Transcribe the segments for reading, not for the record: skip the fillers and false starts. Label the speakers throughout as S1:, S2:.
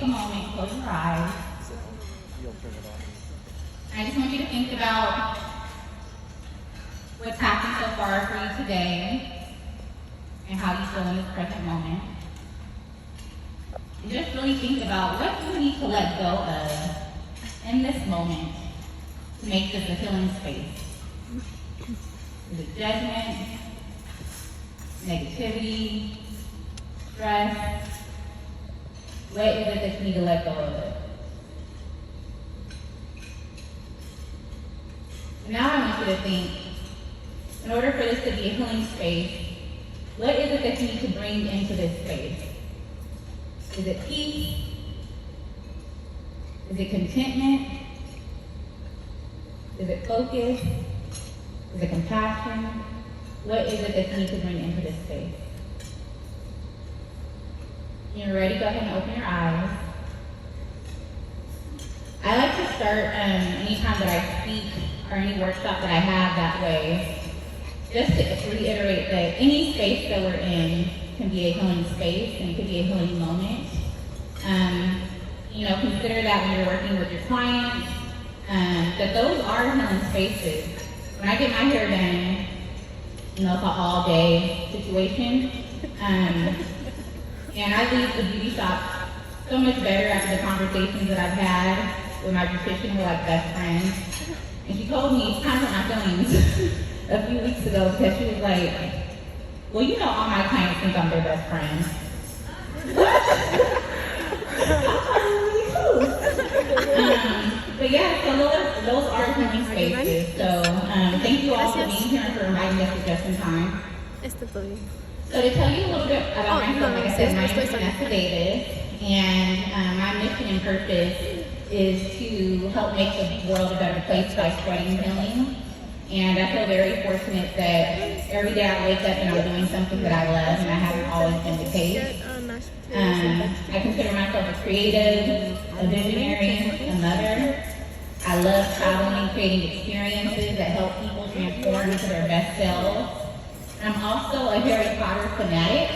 S1: a moment, close your eyes. I just want you to think about what's happened so far for you today and how you feel in this present moment. And just really think about what you need to let go of in this moment to make this a healing space. Is it judgment, negativity, stress? What is it that you need to let go of? Now I want you to think, in order for this to be a healing space, what is it that you need to bring into this space? Is it peace? Is it contentment? Is it focus? Is it compassion? What is it that you need to bring into this space? When you're ready, go ahead and open your eyes. I like to start anytime that I speak or any workshop that I have that way, just to reiterate that any space that we're in can be a healing space and it can be a healing moment. Consider that when you're working with your clients, that those are healing spaces. When I get my hair done, it's an all-day situation, and I leave the beauty shop so much better after the conversations that I've had with my beautician. We're like best friends. And she told me, kind of hurt my feelings a few weeks ago because she was like, well, all my clients think I'm their best friend. But yeah, so those are healing spaces. So thank you all for being here and for inviting us to Just in Time. So to tell you a little bit about myself, like I said, my name is Vanessa Davis, and my mission and purpose is to help make the world a better place by spreading healing. And I feel very fortunate that every day I wake up and I'm doing something that I love, and that hasn't always been the case. I consider myself a creative, a visionary, a mother. I love traveling and creating experiences that help people transform into their best selves. I'm also a Harry Potter fanatic.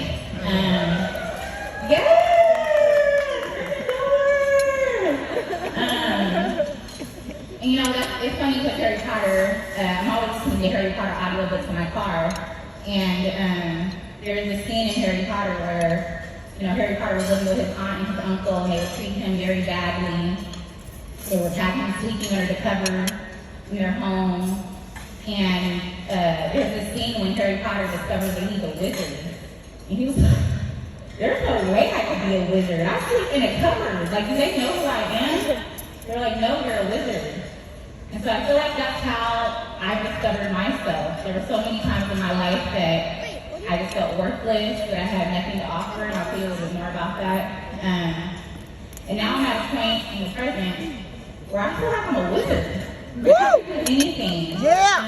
S1: It's funny because Harry Potter, I'm always listening to Harry Potter audiobooks in my car, and there's a scene in Harry Potter where Harry Potter was living with his aunt and his uncle, and they were treating him very badly. They were sleeping under the cover in their home. And there's this scene when Harry Potter discovers that he's a wizard. And he was like, there's no way I could be a wizard. I sleep in a cupboard. Like, do they know who I am? They're like, no, you're a wizard. And so I feel like that's how I discovered myself. There were so many times in my life that I just felt worthless, that I had nothing to offer, and I'll tell you a little bit more about that. And now I'm at a point in the present where I feel like I'm a wizard. I can do anything.
S2: Yeah.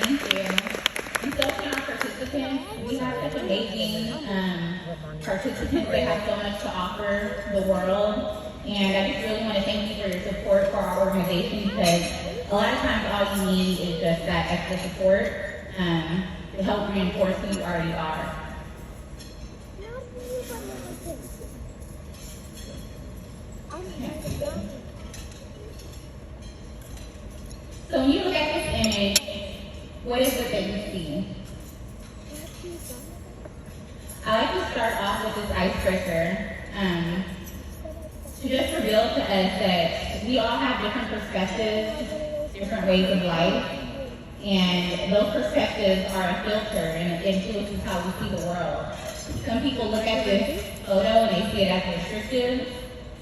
S1: Thank you. And so can our participants. We have such amazing participants that have so much to offer the world. And I just really want to thank you for your support for our organization, because a lot of times all you need is just that extra support to help reinforce who you already are. So when you look at this image, what is it that you see? I like to start off with this icebreaker to just reveal to us that we all have different perspectives, different ways of life, and those perspectives are a filter and it influences how we see the world. Some people look at this photo and they see it as a restrictive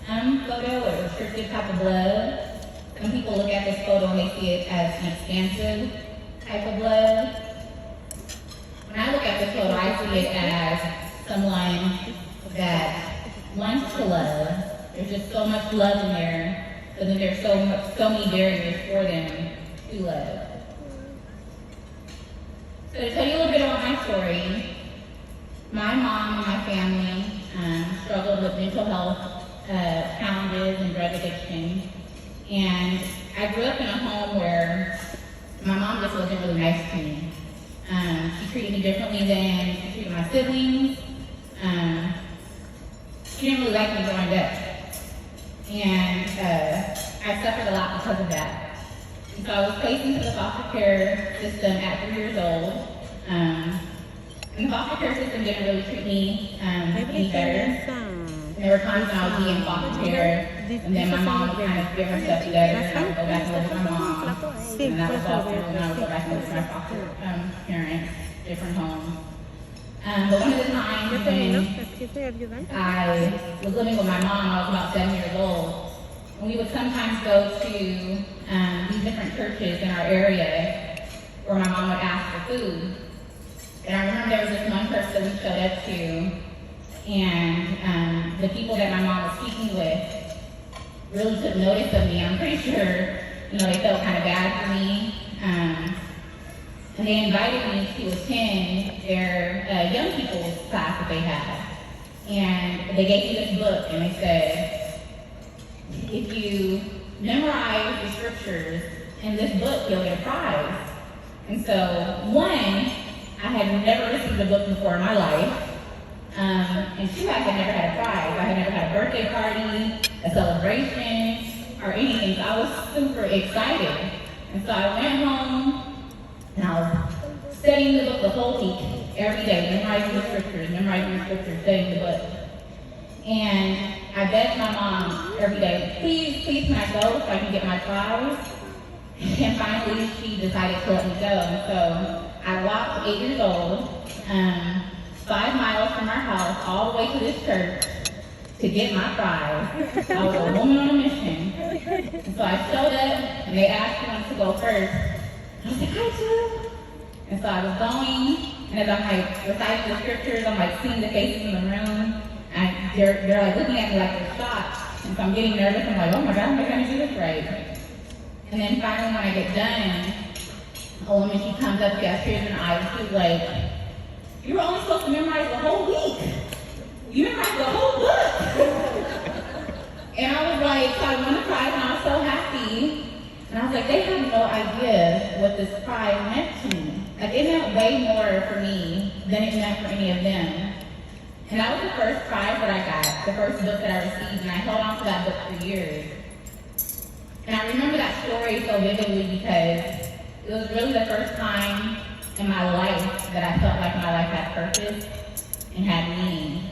S1: photo or a restrictive type of love. Some people look at this photo and they see it as an expansive type of love. When I look at this photo, I see it as someone that wants to love. There's just so much love in there, but then there's so many barriers for them to love. So to tell you a little bit about my story, my mom and my family struggled with mental health challenges and drug addiction. And I grew up in a home where my mom just wasn't really nice to me. She treated me differently than she treated my siblings. she didn't really like me growing up. And I suffered a lot because of that. And so I was placed into the foster care system at 3 years old. And the foster care system didn't really treat me any better. And there were times when I would be in foster care, and then my mom would kind of get her stuff together, and I would go back and live with my mom. And that was all through, and I would go back and live with my foster parents, different homes. But one of the times when I was living with my mom, I was about 7 years old, and we would sometimes go to these different churches in our area where my mom would ask for food. And I remember there was this one church that we showed up to, and the people that my mom was speaking with really took notice of me. I'm pretty sure, they felt kind of bad for me. And they invited me to attend their young people's class that they had. And they gave me this book, and they said, if you memorize the scriptures in this book, you'll get a prize. And so, one, I had never received a book before in my life. And two, I had never had a prize. I had never had a birthday party, a celebration, or anything. So I was super excited. And so I went home, and I was studying the book the whole week, every day, memorizing the scriptures, studying the book. And I begged my mom every day, please can I go so I can get my prize? And finally, she decided to let me go. And so I walked 8 years old, 5 miles from our house, all the way to this church to get my prize. I was a woman on a mission. And so I showed up, and they asked me to go first. I was like, I do. And so I was going, and as I'm reciting the scriptures, I'm seeing the faces in the room, and they're looking at me like they're shocked. And so I'm getting nervous. I'm like, oh my God, am I going to do this right? And then finally, when I get done, a woman, she comes up, she has tears in her eyes, she's like, you were only supposed to memorize the whole week. You memorized the whole book. And I was like, so I won the prize, and I was so happy. And I was like, they have no idea what this prize meant to me. It meant way more for me than it meant for any of them. And that was the first prize that I got, the first book that I received, and I held on to that book for years. And I remember that story so vividly because it was really the first time in my life that I felt like my life had purpose and had meaning.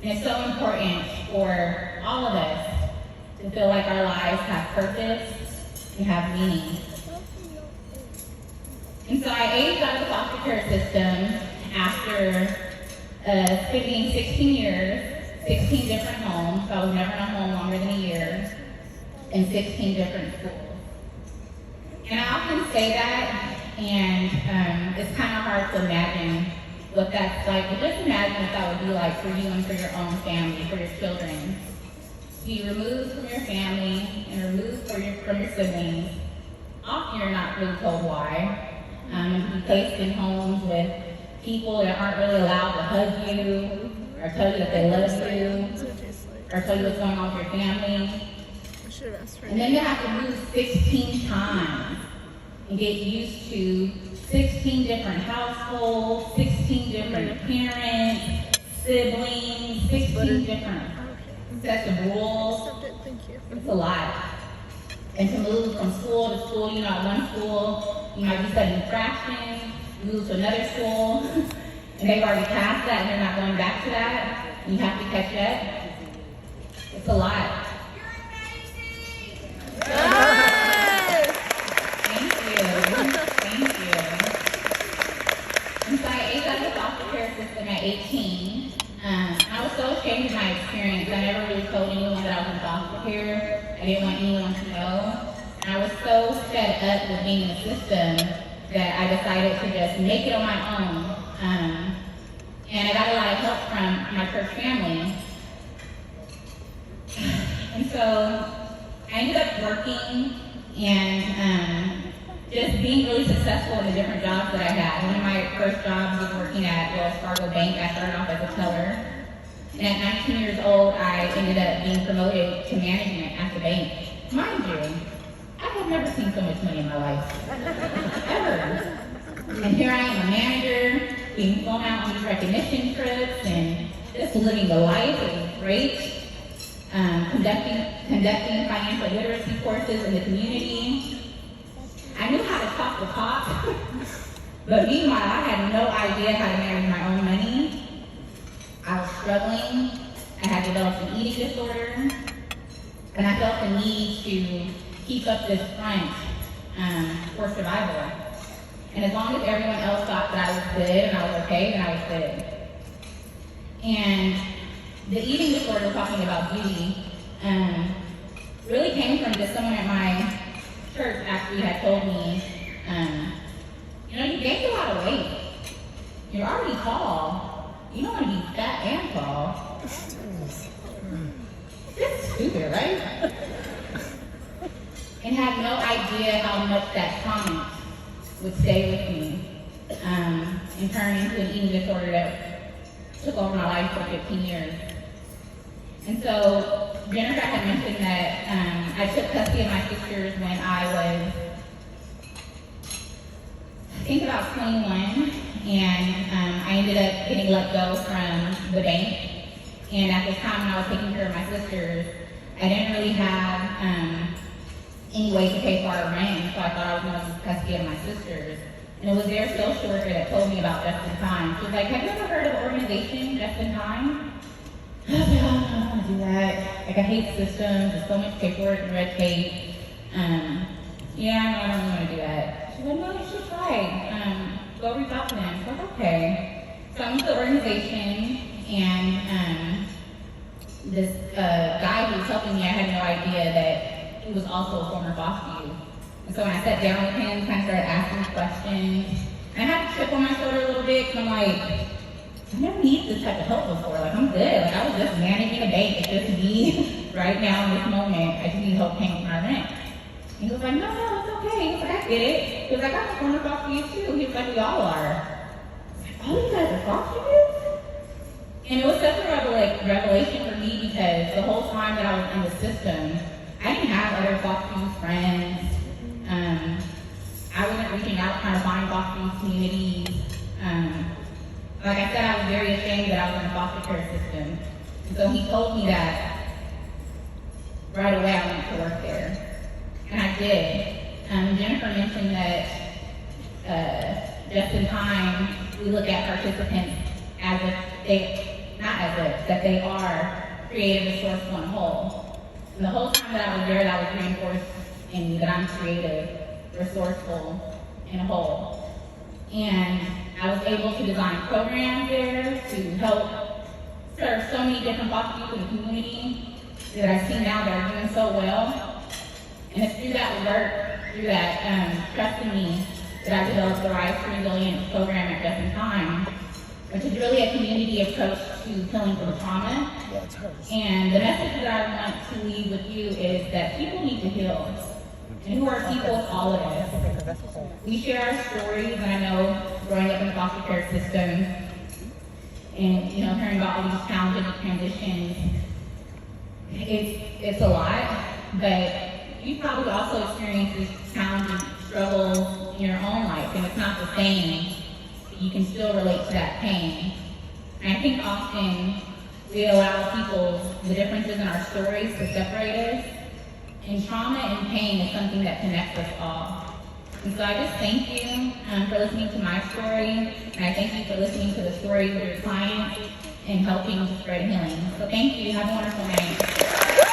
S1: And it's so important for all of us to feel like our lives have purpose and have meaning. And so I aged out of the foster care system after spending 16 years, 16 different homes. So I was never in a home longer than a year, in 16 different schools. And I often say that, and it's kind of hard to imagine what that's like, but just imagine what that would be like for you and for your own family, for your children. To be removed from your family and removed from your siblings. Often you're not really told why. And to be placed in homes with people that aren't really allowed to hug you, or tell you that they love you, or tell you what's going on with your family. And then you have to move 16 times and get used to 16 different households, 16 different parents, siblings, 16 different sets of rules. It's a lot. And to move from school to school, at one school, you might be studying fractions, you move to another school, and they've already passed that and they're not going back to that, and you have to catch up. It's a lot. Thank you. And so I aged out of the foster care system at 18. I was so ashamed of my experience. I never really told anyone that I was in foster care. I didn't want anyone to know. And I was so fed up with being in the system that I decided to just make it on my own. And I got a lot of help from my church family. And so I ended up working and just being really successful in the different jobs that I had. One of my first jobs was working at Wells Fargo Bank. I started off as a teller. And at 19 years old, I ended up being promoted to management at the bank. Mind you, I have never seen so much money in my life. Ever. And here I am, a manager, being flown out on these recognition trips and just living the life. It was great. Conducting financial literacy courses in the community. I knew how to talk the talk, but meanwhile, I had no idea how to manage my own money. I was struggling. I had developed an eating disorder, and I felt the need to keep up this front for survival. And as long as everyone else thought that I was good and I was okay, then I was good. And the eating disorder, we're talking about beauty, really came from just someone at my church actually had told me, you gained a lot of weight. You're already tall. You don't want to be fat and tall. That's stupid, right? And had no idea how much that comment would stay with me and turn into an eating disorder that took over my life for 15 years. And so Jennifer had mentioned that I took custody of my sisters when I was, I think about 21, and I ended up getting let go from the bank. And at this time when I was taking care of my sisters, I didn't really have any way to pay for our rent, so I thought I was going to lose custody of my sisters. And it was their social worker that told me about Just in Time. She was like, have you ever heard of the organization Just in Time? I was like, oh, I don't want to do that. Like, I hate systems. There's so much paperwork and red tape. Yeah, no, I don't really want to do that. She was like, no, you should try. Go reach out to them. So I was like, okay. So I went to the organization, and this guy who was helping me, I had no idea that he was also a former foster youth. And so when I sat down with him, kind of started asking questions, and I had a chip on my shoulder a little bit, because I'm like, I never needed this type of help before. Like, I'm good. Like, I was just managing a bank. It's just me right now in this moment. I just need help paying for my rent. And he was like, no, it's okay. He was like, I get it. He was like, I'm a former foster youth too. He was like, we all are. All you guys are foster youth? And it was such a revelation for me, because the whole time that I was in the system, I didn't have other foster youth friends. I wasn't reaching out trying to find foster youth communities. Like I said, I was very ashamed that I was in the foster care system. And so he told me that right away I went to work there. And I did. Jennifer mentioned that Just in Time, we look at participants as if that they are creative, resourceful, and whole. And the whole time that I was there, that was reinforced in me that I'm creative, resourceful, and whole. And I was able to design programs there to help serve so many different foster youth in the community that I see now that are doing so well. And it's through that work, through that trust in me, that I developed the Rise to Resilience program at Just in Time, which is really a community approach to healing from trauma. And the message that I want to leave with you is that people need to heal. And who are people? All of us. We share our stories, and I know growing up in the foster care system and hearing about all these challenges and transitions, it's a lot, but you probably also experience these challenges, struggles in your own life, and it's not the same. You can still relate to that pain. And I think often we allow the differences in our stories to separate us. And trauma and pain is something that connects us all. And so I just thank you for listening to my story, and I thank you for listening to the stories of your clients and helping to spread healing. So thank you. Have a wonderful night.